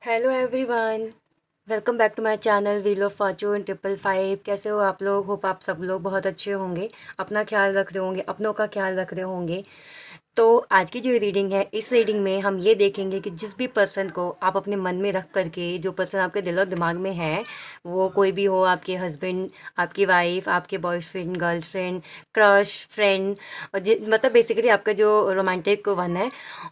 Hello everyone. Welcome back to my channel wheel of fortune 555। कैसे हो आप लोग? होप आप सब लोग बहुत अच्छे होंगे, अपना ख्याल रख रहे होंगे, अपनों का ख्याल रख रहे होंगे। तो आज की जो रीडिंग है, इस रीडिंग में हम ये देखेंगे कि जिस भी पर्सन को आप अपने मन में रख करके, जो पर्सन आपके दिल और दिमाग में है, वो कोई भी हो, आपके हस्बैंड, आपकी वाइफ, आपके बॉयफ्रेंड, गर्लफ्रेंड, क्रश, फ्रेंड, और मतलब बेसिकली आपका जो रोमांटिक वन है,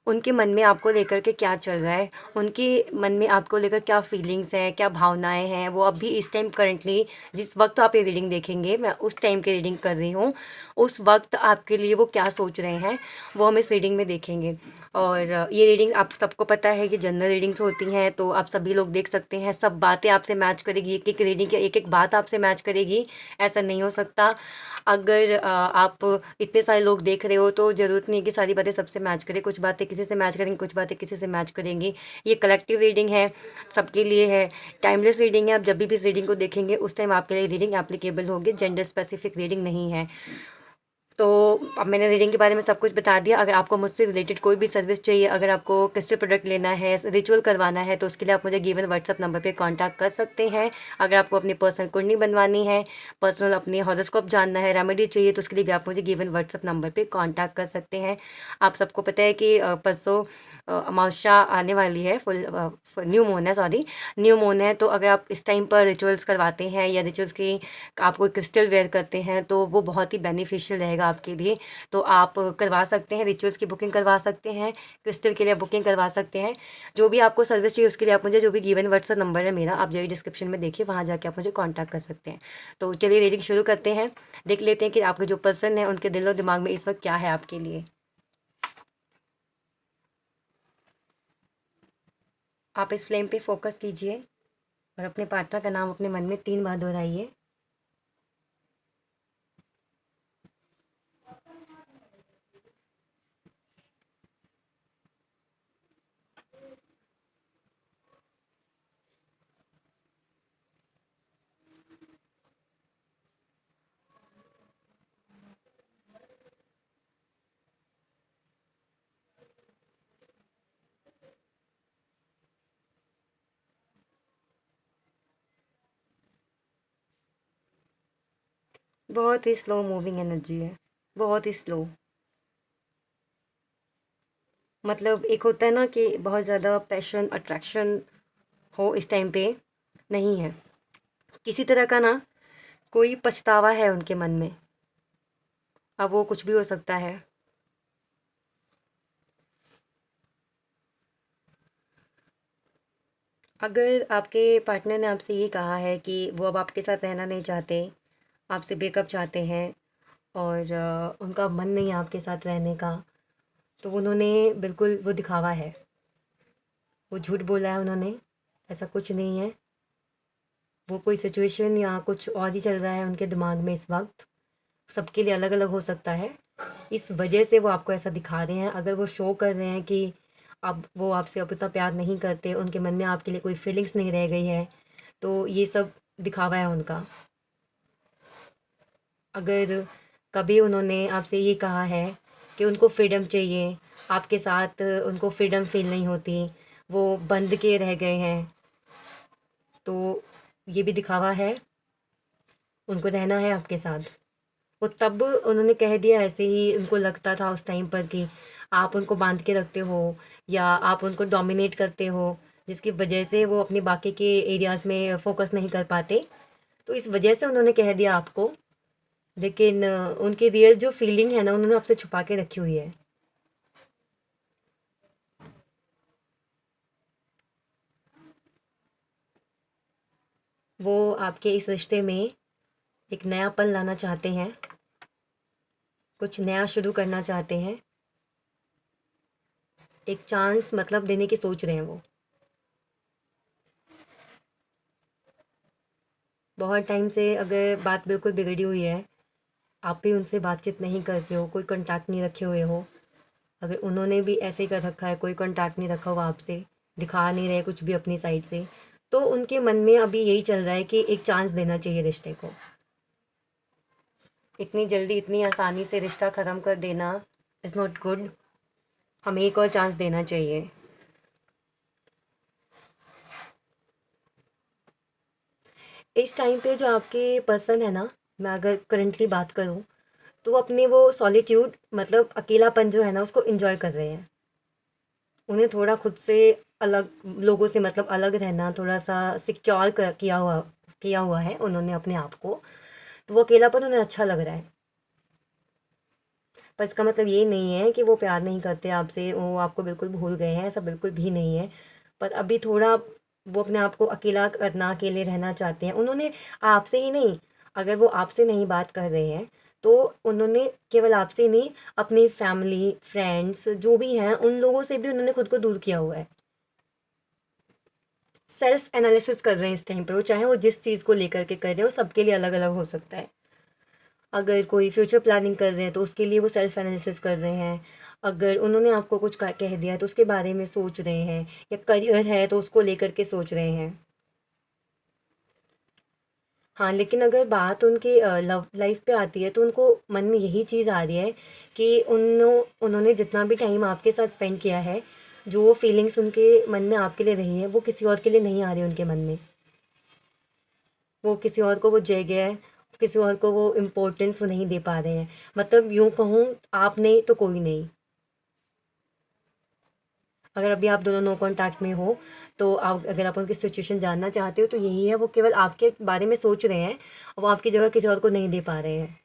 उनके मन में आपको लेकर के क्या चल रहा है, उनके मन में आपको लेकर क्या फीलिंग्स हैं, क्या भावनाएं हैं, वो अभी इस टाइम करंटली जिस वक्त आप ये रीडिंग देखेंगे, मैं उस टाइम की रीडिंग कर रही हूँ, उस वक्त आपके लिए वो क्या सोच रहे हैं, वो हम इस रीडिंग में देखेंगे। और ये रीडिंग आप सबको पता है कि जनरल रीडिंग्स होती हैं, तो आप सभी लोग देख सकते हैं, सब बातें आपसे मैच करेगी, एक एक रीडिंग की एक एक बात आपसे मैच करेगी, ऐसा नहीं हो सकता। अगर आप इतने सारे लोग देख रहे हो तो ज़रूरत नहीं है कि सारी बातें सबसे मैच करें, कुछ बातें किसी से मैच करेंगी, कुछ बातें किसी से मैच करेंगी। ये कलेक्टिव रीडिंग है, सबके लिए है, टाइमलेस रीडिंग है। आप जब भी इस रीडिंग को देखेंगे उस टाइम आपके लिए रीडिंग एप्लीकेबल होगी, जेंडर स्पेसिफिक रीडिंग नहीं है। तो अब मैंने रीडिंग के बारे में सब कुछ बता दिया। अगर आपको मुझसे रिलेटेड कोई भी सर्विस चाहिए, अगर आपको क्रिस्टल प्रोडक्ट लेना है, रिचुअल करवाना है, तो उसके लिए आप मुझे गिवन व्हाट्सअप नंबर पे कांटेक्ट कर सकते हैं। अगर आपको अपनी पर्सनल कुंडली बनवानी है, पर्सनल अपनी हॉरोस्कोप जानना है, रेमेडी चाहिए, तो उसके लिए भी आप मुझे गिवन व्हाट्सअप नंबर पे कांटेक्ट कर सकते हैं। आप सबको पता है कि परसों अमावस्या आने वाली है, न्यू मून है, सॉरी, न्यू मून है। तो अगर आप इस टाइम पर रिचुअल्स करवाते हैं या रिचुअल्स की आप कोई क्रिस्टल वेयर करते हैं, तो वो बहुत ही बेनिफिशियल रहेगा आपके लिए। तो आप करवा सकते हैं, रिचुअल्स की बुकिंग करवा सकते हैं, क्रिस्टल के लिए बुकिंग करवा सकते हैं। जो भी आपको सर्विस चाहिए उसके लिए आप मुझे, जो भी गिवन व्हाट्सअप नंबर है मेरा, आप जो डिस्क्रिप्शन में देखिए, वहाँ जाके आप मुझे कॉन्टैक्ट कर सकते हैं। तो चलिए रीडिंग शुरू करते हैं, देख लेते हैं कि आपके जो पर्सन है उनके दिल और दिमाग में इस वक्त क्या है आपके लिए। आप इस फ्लेम पे फोकस कीजिए और अपने पार्टनर का नाम अपने मन में 3 बार दोहराइए। बहुत ही स्लो मूविंग एनर्जी है, बहुत ही स्लो। मतलब एक होता है ना कि बहुत ज़्यादा पैशन, अट्रैक्शन हो इस टाइम पे, नहीं है किसी तरह का ना। कोई पछतावा है उनके मन में, अब वो कुछ भी हो सकता है। अगर आपके पार्टनर ने आपसे ये कहा है कि वो अब आपके साथ रहना नहीं चाहते, आपसे ब्रेकअप चाहते हैं, और उनका मन नहीं है आपके साथ रहने का, तो उन्होंने बिल्कुल वो दिखावा है, वो झूठ बोला है उन्होंने, ऐसा कुछ नहीं है। वो कोई सिचुएशन या कुछ और ही चल रहा है उनके दिमाग में इस वक्त, सबके लिए अलग अलग हो सकता है। इस वजह से वो आपको ऐसा दिखा रहे हैं। अगर वो शो कर रहे हैं कि अब वो आपसे अब इतना प्यार नहीं करते, उनके मन में आपके लिए कोई फीलिंग्स नहीं रह गई है, तो ये सब दिखावा है उनका। अगर कभी उन्होंने आपसे ये कहा है कि उनको फ्रीडम चाहिए, आपके साथ उनको फ्रीडम फील नहीं होती, वो बंद के रह गए हैं, तो ये भी दिखावा है, उनको रहना है आपके साथ। वो तब उन्होंने कह दिया ऐसे ही, उनको लगता था उस टाइम पर कि आप उनको बांध के रखते हो या आप उनको डोमिनेट करते हो, जिसकी वजह से वो अपने बाकी के एरियाज़ में फ़ोकस नहीं कर पाते। तो इस वजह से उन्होंने कह दिया आपको। लेकिन उनकी रियल जो फीलिंग है ना, उन्होंने आपसे छुपा के रखी हुई है। वो आपके इस रिश्ते में एक नयापन लाना चाहते हैं, कुछ नया शुरू करना चाहते हैं, एक चांस मतलब देने की सोच रहे हैं वो। बहुत टाइम से अगर बात बिल्कुल बिगड़ी हुई है, आप भी उनसे बातचीत नहीं करते हो, कोई कांटेक्ट नहीं रखे हुए हो, अगर उन्होंने भी ऐसे ही कर रखा है, कोई कांटेक्ट नहीं रखा हुआ आपसे, दिखा नहीं रहे कुछ भी अपनी साइड से, तो उनके मन में अभी यही चल रहा है कि एक चांस देना चाहिए रिश्ते को। इतनी जल्दी इतनी आसानी से रिश्ता ख़त्म कर देना इज़ नॉट गुड। हमें एक और चांस देना चाहिए। इस टाइम पे जो आपके पर्सन है ना, मैं अगर करंटली बात करूँ, तो वो अपने वो सॉलिट्यूड मतलब अकेलापन जो है ना उसको एंजॉय कर रहे हैं। उन्हें थोड़ा खुद से अलग, लोगों से मतलब अलग रहना, थोड़ा सा सिक्योर किया हुआ है उन्होंने अपने आप को। तो वो अकेलापन उन्हें अच्छा लग रहा है। पर इसका मतलब ये नहीं है कि वो प्यार नहीं करते आपसे, वो आपको बिल्कुल भूल गए हैं, ऐसा बिल्कुल भी नहीं है। पर अभी थोड़ा वो अपने आप को अकेला करना, अकेले रहना चाहते हैं। उन्होंने आपसे ही नहीं, अगर वो आपसे नहीं बात कर रहे हैं तो उन्होंने केवल आपसे ही नहीं, अपनी फैमिली, फ्रेंड्स जो भी हैं उन लोगों से भी उन्होंने खुद को दूर किया हुआ है। सेल्फ एनालिसिस कर रहे हैं इस टाइम पर वो, चाहे वो जिस चीज़ को लेकर के कर रहे हो, सबके लिए अलग अलग हो सकता है। अगर कोई फ्यूचर प्लानिंग कर रहे हैं तो उसके लिए वो सेल्फ एनालिसिस कर रहे हैं। अगर उन्होंने आपको कुछ कह दिया है तो उसके बारे में सोच रहे हैं, या करियर है तो उसको लेकर के सोच रहे हैं। हाँ, लेकिन अगर बात उनके लव लाइफ पे आती है तो उनको मन में यही चीज़ आ रही है कि उन्होंने जितना भी टाइम आपके साथ स्पेंड किया है, जो फीलिंग्स उनके मन में आपके लिए रही है, वो किसी और के लिए नहीं आ रही उनके मन में। वो किसी और को वो जगह, किसी और को वो इम्पोर्टेंस वो नहीं दे पा रहे हैं। मतलब यूँ कहूँ, आप नहीं तो कोई नहीं। अगर अभी आप दोनों नो कॉन्टैक्ट में हो, तो आप अगर आप उनकी सिचुएशन जानना चाहते हो तो यही है, वो केवल आपके बारे में सोच रहे हैं और वो आपकी जगह किसी और को नहीं दे पा रहे हैं।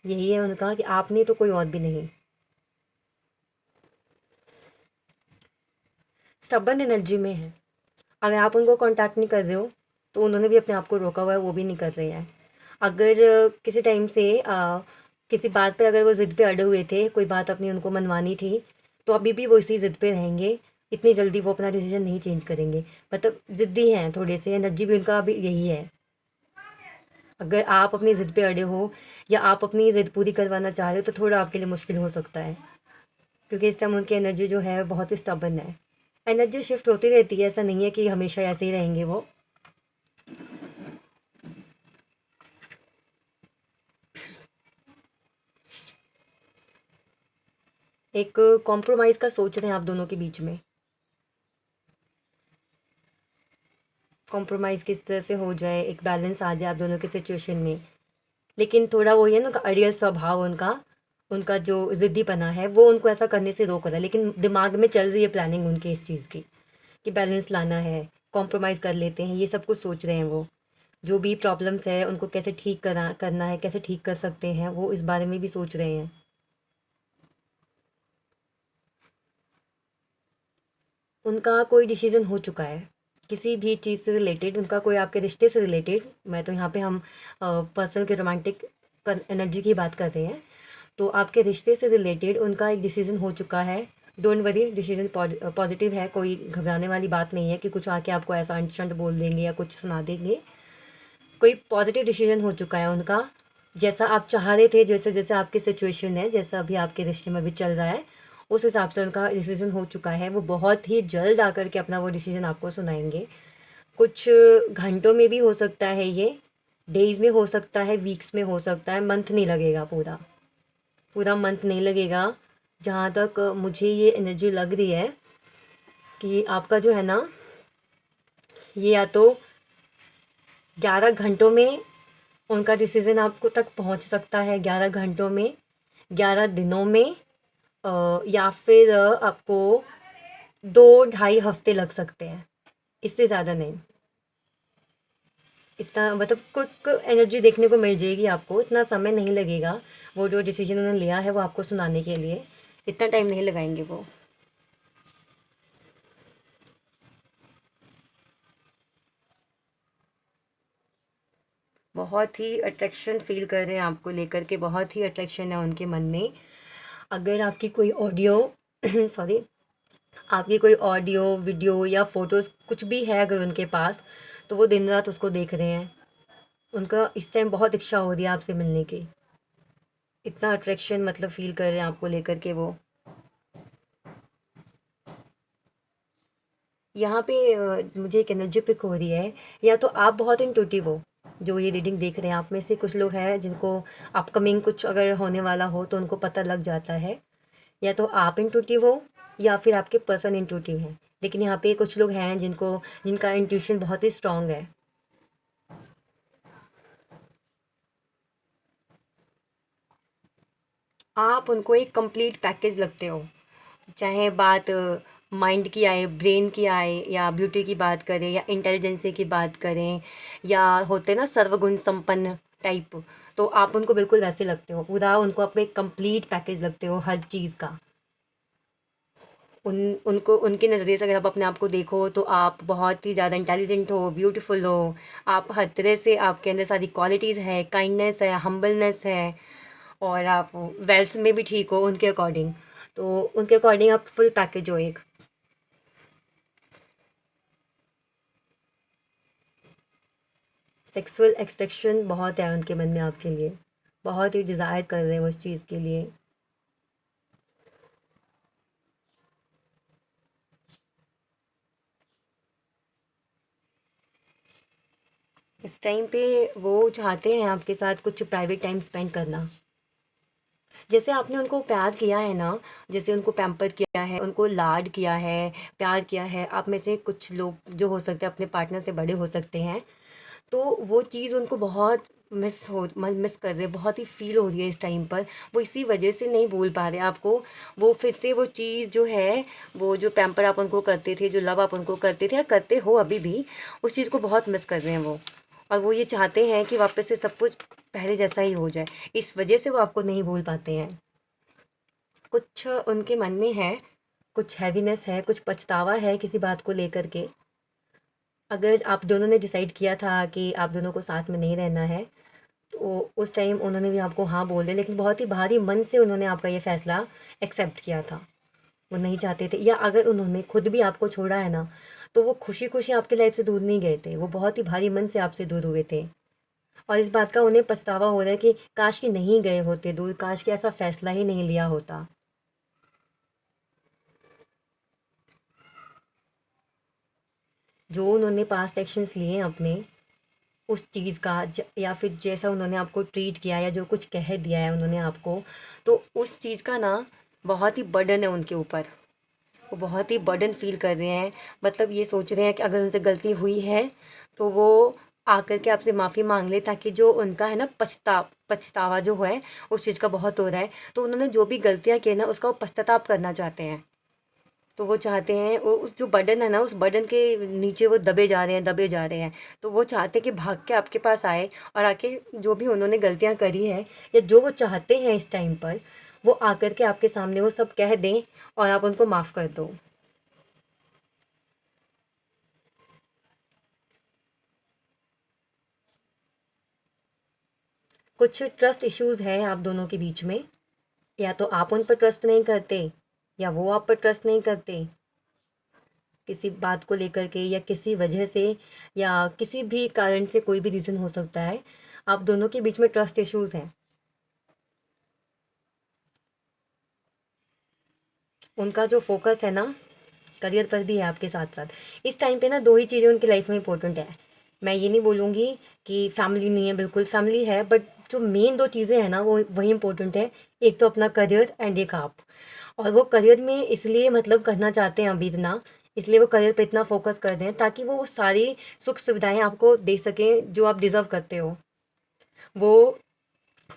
यही है उनका कि आप नहीं तो कोई और भी नहीं। स्टबर्न एनर्जी में है। अगर आप उनको कॉन्टैक्ट नहीं कर रहे हो तो उन्होंने भी अपने आप को रोका हुआ है, वो भी नहीं कर रहे हैं। अगर किसी टाइम से किसी बात पे अगर वो ज़िद पे अड़े हुए थे, कोई बात अपनी उनको मनवानी थी, तो अभी भी वो इसी ज़िद पे रहेंगे। इतनी जल्दी वो अपना डिसीजन नहीं चेंज करेंगे। मतलब ज़िद्दी हैं थोड़े से, एनर्जी भी उनका अभी यही है। अगर आप अपनी ज़िद पे अड़े हो या आप अपनी ज़िद पूरी करवाना चाह रहे हो तो थोड़ा आपके लिए मुश्किल हो सकता है, क्योंकि इस टाइम उनकी एनर्जी जो है बहुत ही स्टबर्न है। एनर्जी शिफ्ट होती रहती है, ऐसा नहीं है कि हमेशा ऐसे ही रहेंगे वो। एक कॉम्प्रोमाइज़ का सोच रहे हैं आप दोनों के बीच में। कॉम्प्रोमाइज़ किस तरह से हो जाए, एक बैलेंस आ जाए आप दोनों की सिचुएशन में। लेकिन थोड़ा वही है ना, उनका अड़ियल स्वभाव, उनका उनका जो ज़िद्दीपना है वो उनको ऐसा करने से रोक रहा है। लेकिन दिमाग में चल रही है प्लानिंग उनके इस चीज़ की, कि बैलेंस लाना है, कॉम्प्रोमाइज़ कर लेते हैं, ये सब कुछ सोच रहे हैं वो। जो भी प्रॉब्लम्स है उनको कैसे ठीक करना है, कैसे ठीक कर सकते हैं, वो इस बारे में भी सोच रहे हैं। उनका कोई डिसीज़न हो चुका है, किसी भी चीज़ से रिलेटेड, उनका कोई आपके रिश्ते से रिलेटेड। मैं तो यहाँ पे हम पर्सन के रोमांटिक एनर्जी की बात कर रहे हैं। तो आपके रिश्ते से रिलेटेड उनका एक डिसीज़न हो चुका है। डोंट वरी, डिसीज़न पॉजिटिव है, कोई घबराने वाली बात नहीं है कि कुछ आके आपको ऐसा अंट शंट बोल देंगे या कुछ सुना देंगे। कोई पॉजिटिव डिसीज़न हो चुका है उनका, जैसा आप चाह रहे थे, जैसे जैसे आपकी सिचुएशन है, जैसा अभी आपके रिश्ते में भी चल रहा है, उस हिसाब से उनका डिसीज़न हो चुका है। वो बहुत ही जल्द आकर के अपना वो डिसीज़न आपको सुनाएंगे। कुछ घंटों में भी हो सकता है ये, डेज़ में हो सकता है, वीक्स में हो सकता है, मंथ नहीं लगेगा, पूरा पूरा मंथ नहीं लगेगा। जहाँ तक मुझे ये एनर्जी लग रही है कि आपका जो है ना, ये या तो 11 घंटों में उनका डिसीज़न आपको तक पहुंच सकता है, 11 घंटों में, 11 दिनों में, या फिर आपको 2 ढाई हफ्ते लग सकते हैं, इससे ज़्यादा नहीं। इतना मतलब क्विक एनर्जी देखने को मिल जाएगी आपको, इतना समय नहीं लगेगा। वो जो डिसीजन उन्होंने लिया है वो आपको सुनाने के लिए इतना टाइम नहीं लगाएंगे वो। बहुत ही अट्रैक्शन फील कर रहे हैं आपको लेकर के, बहुत ही अट्रैक्शन है उनके मन में। अगर आपकी कोई ऑडियो सॉरी, आपकी कोई ऑडियो, वीडियो या फ़ोटोज़ कुछ भी है अगर उनके पास, तो वो दिन रात उसको देख रहे हैं। उनका इस टाइम बहुत इच्छा हो रही है आपसे मिलने की, इतना अट्रैक्शन मतलब फ़ील कर रहे हैं आपको लेकर के वो। यहाँ पे मुझे एक एनर्जी पिक हो रही है, या तो आप बहुत इंट्यूटिव हो, जो ये रीडिंग देख रहे हैं आप में से कुछ लोग हैं जिनको अपकमिंग कुछ अगर होने वाला हो तो उनको पता लग जाता है। या तो आप इंट्यूटिव हो या फिर आपके पर्सन इंट्यूटिव हैं। लेकिन यहाँ पे कुछ लोग हैं जिनका इंट्यूशन बहुत ही स्ट्रांग है। आप उनको एक कंप्लीट पैकेज लगते हो। चाहे बात माइंड की आए, ब्रेन की आए, या ब्यूटी की बात करें, या इंटेलिजेंसी की बात करें, या होते ना सर्वगुण संपन्न टाइप, तो आप उनको बिल्कुल वैसे लगते हो। पूरा उनको आपको एक कंप्लीट पैकेज लगते हो हर चीज़ का। उनको उनके नज़रिए से अगर आप अपने आप को देखो तो आप बहुत ही ज़्यादा इंटेलिजेंट हो, ब्यूटीफुल हो। आप हर तरह से, आपके अंदर सारी क्वालिटीज़ है, काइंडनेस है, हम्बलनेस है, और आप वेल्थ में भी ठीक हो उनके अकॉर्डिंग। तो उनके अकॉर्डिंग आप फुल पैकेज हो एक। सेक्सुअल एक्सपेक्शन बहुत है उनके मन में आपके लिए, बहुत ही डिज़ायर कर रहे हैं वो उस चीज़ के लिए। इस टाइम पे वो चाहते हैं आपके साथ कुछ प्राइवेट टाइम स्पेंड करना। जैसे आपने उनको प्यार किया है ना, जैसे उनको पैम्पर किया है, उनको लाड किया है, प्यार किया है, आप में से कुछ लोग जो हो सकते हैं अपने पार्टनर से बड़े हो सकते हैं, तो वो चीज़ उनको बहुत मिस कर रहे हैं, बहुत ही फ़ील हो रही है इस टाइम पर। वो इसी वजह से नहीं भूल पा रहे आपको। वो फिर से वो चीज़ जो है, वो जो पैम्पर आप उनको करते थे, जो लव आप उनको करते थे या करते हो अभी भी, उस चीज़ को बहुत मिस कर रहे हैं वो। और वो ये चाहते हैं कि वापस से सब कुछ पहले जैसा ही हो जाए। इस वजह से वो आपको नहीं भूल पाते हैं। कुछ उनके मन में है, कुछ हैवीनेस है, कुछ पछतावा है किसी बात को लेकर के। अगर आप दोनों ने डिसाइड किया था कि आप दोनों को साथ में नहीं रहना है, तो उस टाइम उन्होंने भी आपको हाँ बोल दिया, लेकिन बहुत ही भारी मन से उन्होंने आपका ये फ़ैसला एक्सेप्ट किया था। वो नहीं चाहते थे, या अगर उन्होंने खुद भी आपको छोड़ा है ना, तो वो खुशी-खुशी आपकी लाइफ़ से दूर नहीं गए थे। वो बहुत ही भारी मन से आपसे दूर हुए थे। और इस बात का उन्हें पछतावा हो रहा है कि काश कि नहीं गए होते दूर, काश कि ऐसा फ़ैसला ही नहीं लिया होता। जो उन्होंने पास्ट एक्शंस लिए हैं अपने, उस चीज़ का या फिर जैसा उन्होंने आपको ट्रीट किया या जो कुछ कह दिया है उन्होंने आपको, तो उस चीज़ का ना बहुत ही बर्डन है उनके ऊपर। वो बहुत ही बर्डन फ़ील कर रहे हैं। मतलब ये सोच रहे हैं कि अगर उनसे गलती हुई है, तो वो आकर के आपसे माफ़ी माँग ले, ताकि जो उनका है ना पछतावा जो है, उस चीज़ का बहुत हो रहा है। तो उन्होंने जो भी गलतियाँ की हैं ना, उसका वो पश्चाताप करना चाहते हैं। तो वो चाहते हैं, वो उस जो बर्डन है ना, उस बर्डन के नीचे वो दबे जा रहे हैं, दबे जा रहे हैं। तो वो चाहते हैं कि भाग के आपके पास आए, और आके जो भी उन्होंने गलतियाँ करी है, या जो वो चाहते हैं इस टाइम पर, वो आकर के आपके सामने वो सब कह दें, और आप उनको माफ़ कर दो। कुछ ट्रस्ट इश्यूज़ हैं आप दोनों के बीच में। या तो आप उन पर ट्रस्ट नहीं करते, या वो आप पर ट्रस्ट नहीं करते, किसी बात को लेकर के या किसी वजह से, या किसी भी कारण से, कोई भी रीज़न हो सकता है। आप दोनों के बीच में ट्रस्ट इश्यूज़ हैं। उनका जो फ़ोकस है ना, करियर पर भी है आपके साथ-साथ। इस टाइम पे ना 2 ही चीज़ें उनकी लाइफ़ में इम्पोर्टेंट है। मैं ये नहीं बोलूँगी कि फैमिली नहीं है, बिल्कुल फैमिली है, बट जो मेन 2 चीज़ें हैं ना, वो वही इम्पोर्टेंट है। एक तो अपना करियर, एंड एक आप। और वो करियर में इसलिए मतलब करना चाहते हैं अभी इतना, इसलिए वो करियर पे इतना फ़ोकस कर रहे हैं, ताकि वो सारी सुख-सुविधाएँ आपको दे सकें जो आप डिज़र्व करते हो। वो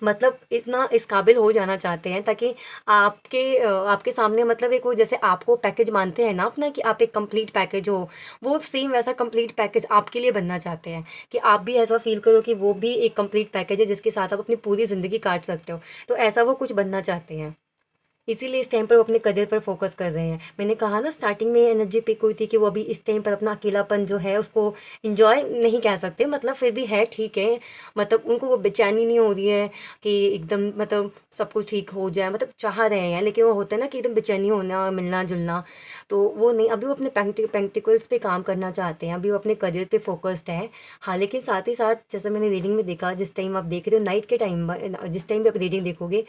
मतलब इतना इस काबिल हो जाना चाहते हैं, ताकि आपके सामने मतलब एक वो जैसे आपको पैकेज मानते हैं ना अपना, कि आप एक कंप्लीट पैकेज हो, वो सेम वैसा कंप्लीट पैकेज आपके लिए बनना चाहते हैं, कि आप भी ऐसा फ़ील करो कि वो भी एक कंप्लीट पैकेज है जिसके साथ आप अपनी पूरी ज़िंदगी काट सकते हो। तो ऐसा वो कुछ बनना चाहते हैं। इसीलिए इस टाइम पर वो अपने करियर पर फ़ोकस कर रहे हैं। मैंने कहा ना स्टार्टिंग में एनर्जी पिक हुई थी कि वो अभी इस टाइम पर अपना अकेलापन जो है उसको एन्जॉय नहीं कह सकते, मतलब फिर भी है, ठीक है। मतलब उनको वो बेचैनी नहीं हो रही है कि एकदम मतलब सब कुछ ठीक हो जाए, मतलब चाह रहे हैं, लेकिन वो होता है ना कि एकदम बेचैनी होना, मिलना-जुलना, तो वो नहीं। अभी वो अपने पेंटिकल्स पे काम करना चाहते हैं, अभी वो अपने करियर पे फ़ोकस्ड हैं। हाँ, लेकिन साथ ही साथ जैसा मैंने रीडिंग में देखा, जिस टाइम आप देख रहे हो नाइट के टाइम जिस टाइम भी आप रीडिंग देखोगे,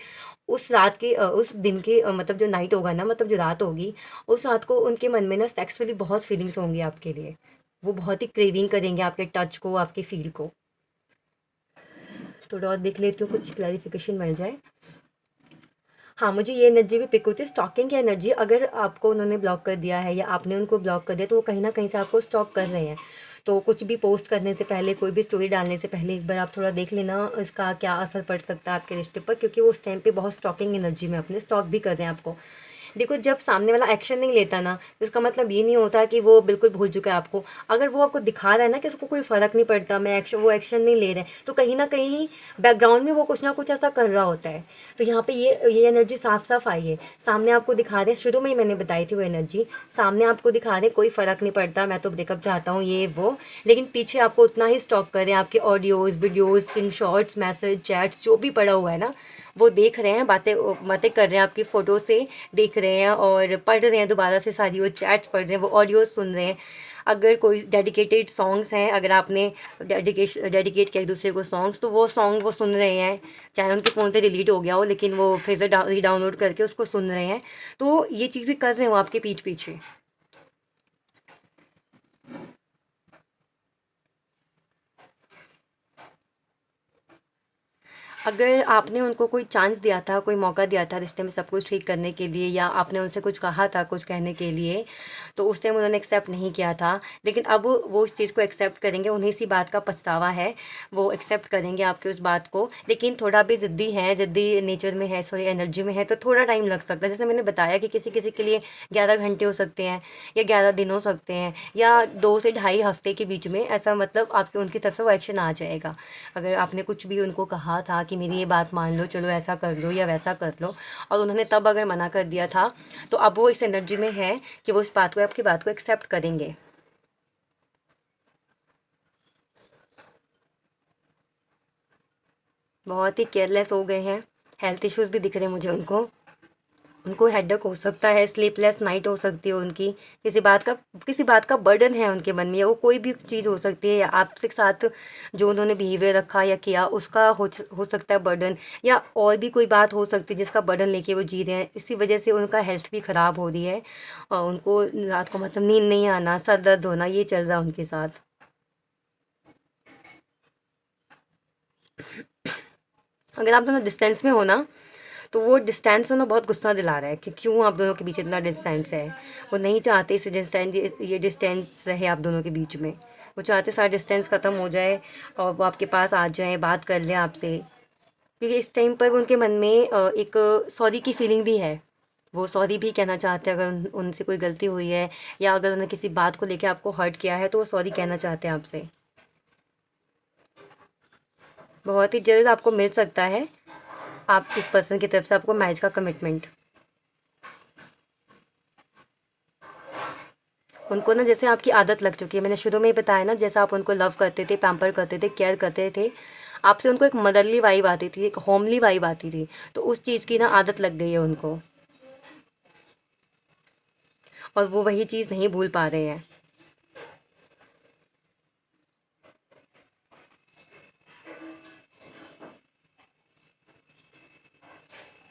उस रात के उस दिन के मतलब जो नाइट होगा ना, मतलब जो रात होगी, उस रात को उनके मन में ना सेक्सुअली बहुत फीलिंग्स होंगी आपके लिए। वो बहुत ही क्रेविंग करेंगे आपके टच को, आपके फ़ील को। थोड़ा और देख लेती हूँ, कुछ क्लैरिफ़िकेशन मिल जाए। हाँ, मुझे ये एनर्जी भी पिक होती है, स्टॉकिंग की एनर्जी। अगर आपको उन्होंने ब्लॉक कर दिया है या आपने उनको ब्लॉक कर दिया, तो वो कहीं न कहीं से आपको स्टॉक कर रहे हैं। तो कुछ भी पोस्ट करने से पहले, कोई भी स्टोरी डालने से पहले एक बार आप थोड़ा देख लेना इसका क्या असर पड़ सकता है आपके रिश्ते पर, क्योंकि वो उस टाइम पे बहुत स्टॉकिंग एनर्जी में अपने स्टॉक भी कर रहे हैं आपको। देखो, जब सामने वाला एक्शन नहीं लेता ना, तो इसका मतलब ये नहीं होता कि वो बिल्कुल भूल चुका है आपको। अगर वो आपको दिखा रहा है ना कि उसको कोई फ़र्क नहीं पड़ता, वो एक्शन नहीं ले रहे हैं, तो कहीं न कहीं बैकग्राउंड में वो कुछ ना कुछ ऐसा कर रहा होता है। तो यहाँ पे ये एनर्जी साफ-साफ आई है। सामने आपको दिखा रहे हैं, शुरू में ही मैंने बताई थी वो एनर्जी, सामने आपको दिखा रहे हैं कोई फ़र्क नहीं पड़ता, मैं तो ब्रेकअप चाहता हूँ, ये वो, लेकिन पीछे आपको उतना ही स्टॉक कर रहे हैं, आपके audios, videos, screenshots, message, chats जो भी पड़ा हुआ है ना, वो देख रहे हैं, बातें कर रहे हैं, आपकी फ़ोटो से देख रहे हैं और पढ़ रहे हैं, दोबारा से सारी वो चैट्स पढ़ रहे हैं, वो ऑडियोज़ सुन रहे हैं। अगर कोई डेडिकेटेड सॉन्ग्स हैं, अगर आपने डेडिकेट किया एक दूसरे को सॉन्ग्स, तो वो सॉन्ग वो सुन रहे हैं, चाहे उनके फ़ोन से डिलीट हो गया हो, लेकिन वो फिर से रीडाउनलोड करके उसको सुन रहे हैं। तो ये चीज़ें कर रहे हो आपके पीठ पीछे। अगर आपने उनको कोई चांस दिया था, कोई मौका दिया था रिश्ते में सब कुछ ठीक करने के लिए, या आपने उनसे कुछ कहा था कुछ कहने के लिए, तो उस टाइम उन्होंने एक्सेप्ट नहीं किया था। लेकिन अब वो उस चीज़ को एक्सेप्ट करेंगे, उन्हीं सी बात का पछतावा है, वो एक्सेप्ट करेंगे आपकी उस बात को। लेकिन थोड़ा भी ज़िद्दी है, ज़िद्दी नेचर में है, सॉरी एनर्जी में है, तो थोड़ा टाइम लग सकता है। जैसे मैंने बताया कि किसी-किसी के लिए 11 घंटे हो सकते हैं या 11 दिन हो सकते हैं या 2 से ढाई हफ़्ते के बीच में, ऐसा मतलब आपके उनकी तरफ से वो एक्शन आ जाएगा। अगर आपने कुछ भी उनको कहा था कि मेरी ये बात मान लो, चलो ऐसा कर लो या वैसा कर लो, और उन्होंने तब अगर मना कर दिया था, तो अब वो इस एनर्जी में है कि वो इस बात को, आपकी बात को एक्सेप्ट करेंगे। बहुत ही केयरलेस हो गए हैं, हेल्थ इश्यूज़ भी दिख रहे हैं मुझे उनको। उनको हेडेक हो सकता है, स्लीपलेस नाइट हो सकती है उनकी, किसी बात का बर्डन है उनके मन में, या वो कोई भी चीज़ हो सकती है, या आपके साथ जो उन्होंने बिहेवियर रखा या किया उसका हो सकता है बर्डन, या और भी कोई बात हो सकती है जिसका बर्डन लेके वो जी रहे हैं। इसी वजह से उनका हेल्थ भी ख़राब हो रही है और उनको रात को मतलब नींद नहीं आना, सर दर्द होना, ये चल रहा है उनके साथ। अगर आप दोनों डिस्टेंस में हो ना, तो वो डिस्टेंस उन्हें बहुत गुस्सा दिला रहा है कि क्यों आप दोनों के बीच इतना डिस्टेंस है। वो नहीं चाहते इस डिस्टेंस, ये डिस्टेंस रहे आप दोनों के बीच में। वो चाहते सारा डिस्टेंस ख़त्म हो जाए और वो आपके पास आ जाएँ, बात कर लें आपसे। क्योंकि इस टाइम पर उनके मन में एक सॉरी की फीलिंग भी है। वो सॉरी भी कहना चाहते हैं अगर उनसे कोई गलती हुई है, या अगर उन्होंने किसी बात को लेके आपको हर्ट किया है, तो वो सॉरी कहना चाहते हैं आपसे। बहुत ही जल्द आपको मिल सकता है आप इस पर्सन की तरफ से आपको मैरिज का कमिटमेंट। उनको ना जैसे आपकी आदत लग चुकी है, मैंने शुरू में ही बताया ना, जैसा आप उनको लव करते थे, पैम्पर करते थे, केयर करते थे, आपसे उनको एक मदरली वाइब आती थी, एक होमली वाइब आती थी, तो उस चीज़ की ना आदत लग गई है उनको, और वो वही चीज़ नहीं भूल पा रहे हैं।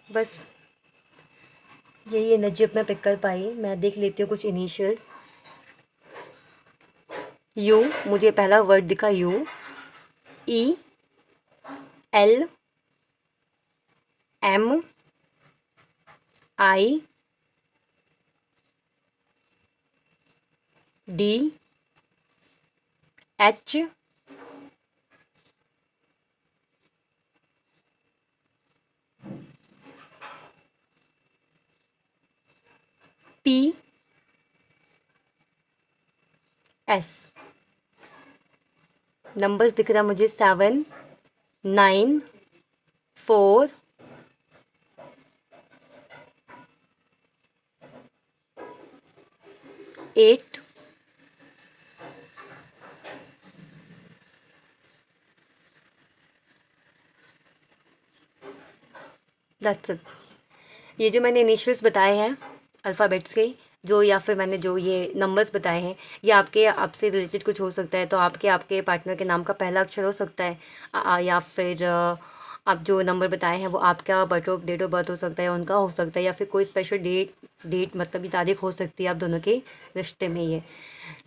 बस यही एनर्जी अपना पिक कर पाई। मैं देख लेती हूँ कुछ इनिशियल्स। यू, मुझे पहला वर्ड दिखा U, E, L, M, I, D, H, P, S. Numbers दिख रहा मुझे 7, 9, 4, 8, 'दैट्स इट। ये जो मैंने इनिशियल्स बताए हैं अल्फ़ाबेट्स के, जो या फिर मैंने जो ये नंबर्स बताए हैं, ये आपके आपसे रिलेटेड कुछ हो सकता है। तो आपके आपके पार्टनर के नाम का पहला अक्षर हो सकता है, या फिर आप जो नंबर बताए हैं वो आपका डेट ऑफ बर्थ हो सकता है, उनका हो सकता है, या फिर कोई स्पेशल डेट मतलब ये तारीख हो सकती है आप दोनों के रिश्ते में ये।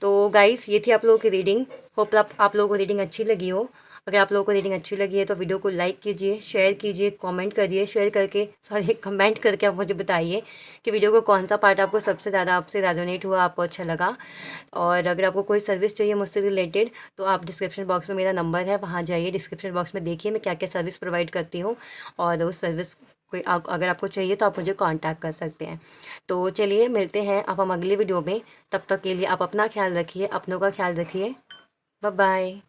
तो गाइस, ये थी आप लोगों की रीडिंग। होप आप लोगों को रीडिंग अच्छी लगी हो। अगर आप लोगों को रीडिंग अच्छी लगी है तो वीडियो को लाइक कीजिए, शेयर कीजिए, कमेंट करिए, कमेंट करके आप मुझे बताइए कि वीडियो को कौन सा पार्ट आपको सबसे ज़्यादा आपसे रेजोनेट हुआ, आपको अच्छा लगा। और अगर आपको कोई सर्विस चाहिए मुझसे रिलेटेड तो आप डिस्क्रिप्शन बॉक्स में मेरा नंबर है, वहाँ जाइए, डिस्क्रिप्शन बॉक्स में देखिए मैं क्या क्या सर्विस प्रोवाइड करती हूँ, और उस सर्विस कोई अगर आपको चाहिए तो आप मुझे कांटेक्ट कर सकते हैं। तो चलिए मिलते हैं अब हम अगली वीडियो में। तब तक के लिए आप अपना ख्याल रखिए, अपनों का ख्याल रखिए। Bye bye.